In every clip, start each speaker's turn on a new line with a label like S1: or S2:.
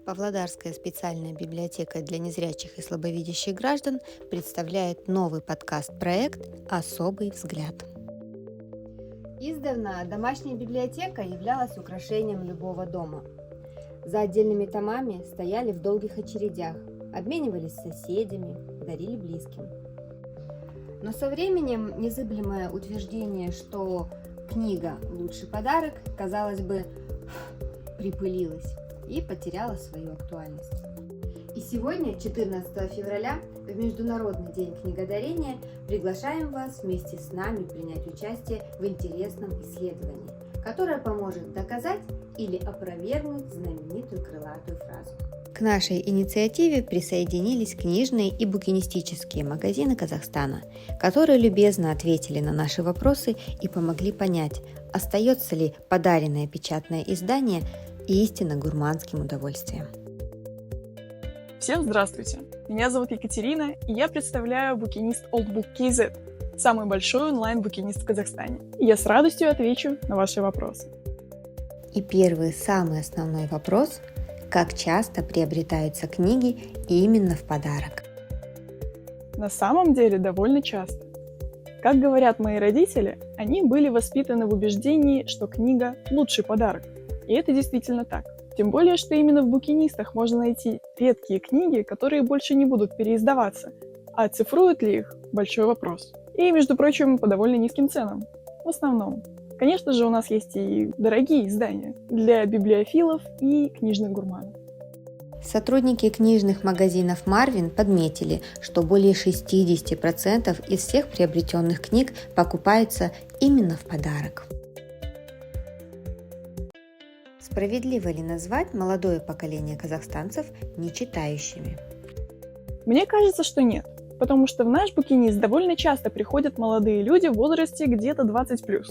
S1: Павлодарская специальная библиотека для незрячих и слабовидящих граждан представляет новый подкаст-проект «Особый взгляд». Издавна домашняя библиотека являлась украшением любого дома. За отдельными томами стояли в долгих очередях, обменивались с соседями, дарили близким. Но со временем незыблемое утверждение, что книга – лучший подарок, казалось бы, припылилось и потеряла свою актуальность. И сегодня, 14 февраля, в Международный день книгодарения, приглашаем вас вместе с нами принять участие в интересном исследовании, которое поможет доказать или опровергнуть знаменитую крылатую фразу. К нашей инициативе присоединились книжные и букинистические магазины Казахстана, которые любезно ответили на наши вопросы и помогли понять, остается ли подаренное печатное издание истинно гурманским удовольствием.
S2: Всем здравствуйте! Меня зовут Екатерина, и я представляю букинист Oldbook.kz, самый большой онлайн-букинист в Казахстане. И я с радостью отвечу на ваши вопросы.
S1: И первый, самый основной вопрос – как часто приобретаются книги именно в подарок?
S2: На самом деле довольно часто. Как говорят мои родители, они были воспитаны в убеждении, что книга – лучший подарок. И это действительно так. Тем более, что именно в букинистах можно найти редкие книги, которые больше не будут переиздаваться. А оцифруют ли их – большой вопрос. И, между прочим, по довольно низким ценам. В основном. Конечно же, у нас есть и дорогие издания для библиофилов и книжных гурманов.
S1: Сотрудники книжных магазинов Марвин подметили, что более 60% из всех приобретенных книг покупаются именно в подарок. Справедливо ли назвать молодое поколение казахстанцев нечитающими?
S2: Мне кажется, что нет, потому что в наш букинист довольно часто приходят молодые люди в возрасте где-то 20+,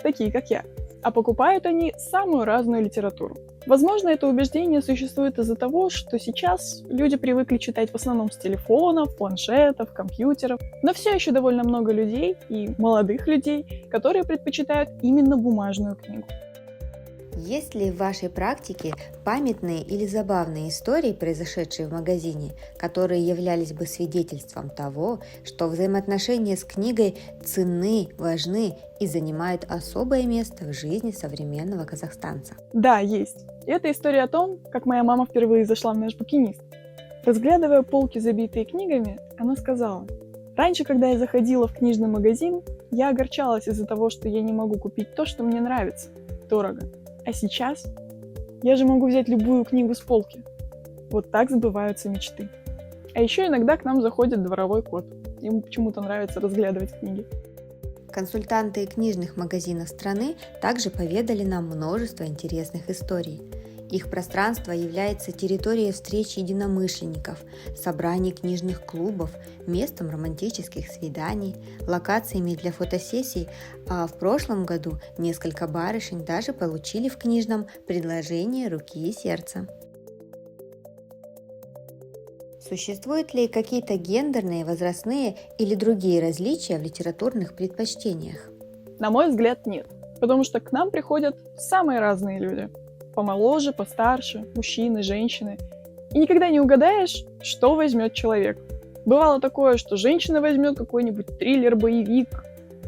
S2: такие как я, а покупают они самую разную литературу. Возможно, это убеждение существует из-за того, что сейчас люди привыкли читать в основном с телефонов, планшетов, компьютеров, но все еще довольно много людей и молодых людей, которые предпочитают именно бумажную книгу.
S1: Есть ли в вашей практике памятные или забавные истории, произошедшие в магазине, которые являлись бы свидетельством того, что взаимоотношения с книгой ценны, важны и занимают особое место в жизни современного казахстанца?
S2: Да, есть. И это история о том, как моя мама впервые зашла в наш букинист. Разглядывая полки, забитые книгами, она сказала: «Раньше, когда я заходила в книжный магазин, я огорчалась из-за того, что я не могу купить то, что мне нравится. Дорого. А сейчас я же могу взять любую книгу с полки». Вот так сбываются мечты. А еще иногда к нам заходит дворовой кот. Ему почему-то нравится разглядывать книги.
S1: Консультанты книжных магазинов страны также поведали нам множество интересных историй. Их пространство является территорией встреч единомышленников, собраний книжных клубов, местом романтических свиданий, локациями для фотосессий, а в прошлом году несколько барышень даже получили в книжном предложение руки и сердца. Существуют ли какие-то гендерные, возрастные или другие различия в литературных предпочтениях?
S2: На мой взгляд, нет. Потому что к нам приходят самые разные люди. Помоложе, постарше, мужчины, женщины. И никогда не угадаешь, что возьмет человек. Бывало такое, что женщина возьмет какой-нибудь триллер, боевик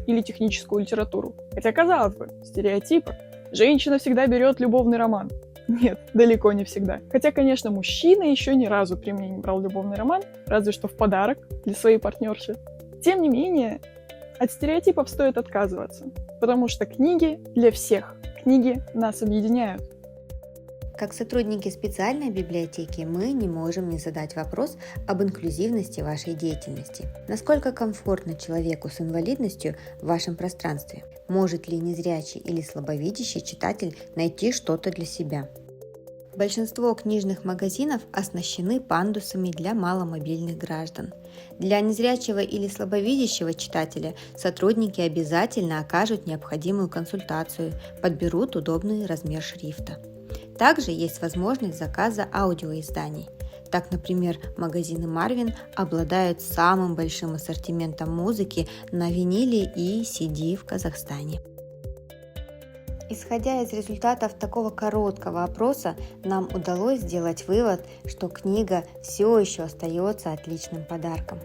S2: или техническую литературу. Хотя, казалось бы, стереотипы. Женщина всегда берет любовный роман. Нет, далеко не всегда. Хотя, конечно, мужчина еще ни разу при мне не брал любовный роман, разве что в подарок для своей партнерши. Тем не менее, от стереотипов стоит отказываться, потому что книги для всех. Книги нас объединяют.
S1: Как сотрудники специальной библиотеки мы не можем не задать вопрос об инклюзивности вашей деятельности. Насколько комфортно человеку с инвалидностью в вашем пространстве? Может ли незрячий или слабовидящий читатель найти что-то для себя? Большинство книжных магазинов оснащены пандусами для маломобильных граждан. Для незрячего или слабовидящего читателя сотрудники обязательно окажут необходимую консультацию, подберут удобный размер шрифта. Также есть возможность заказа аудиоизданий. Так, например, магазины Marvin обладают самым большим ассортиментом музыки на виниле и CD в Казахстане. Исходя из результатов такого короткого опроса, нам удалось сделать вывод, что книга все еще остается отличным подарком.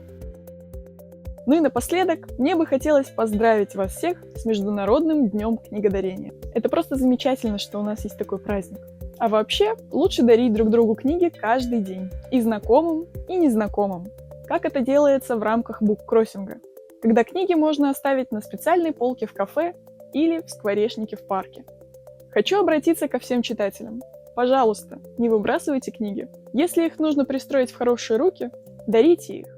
S2: Ну и напоследок, мне бы хотелось поздравить вас всех с Международным днем книгодарения. Это просто замечательно, что у нас есть такой праздник. А вообще, лучше дарить друг другу книги каждый день. И знакомым, и незнакомым. Как это делается в рамках буккроссинга. Когда книги можно оставить на специальной полке в кафе или в скворечнике в парке. Хочу обратиться ко всем читателям. Пожалуйста, не выбрасывайте книги. Если их нужно пристроить в хорошие руки, дарите их.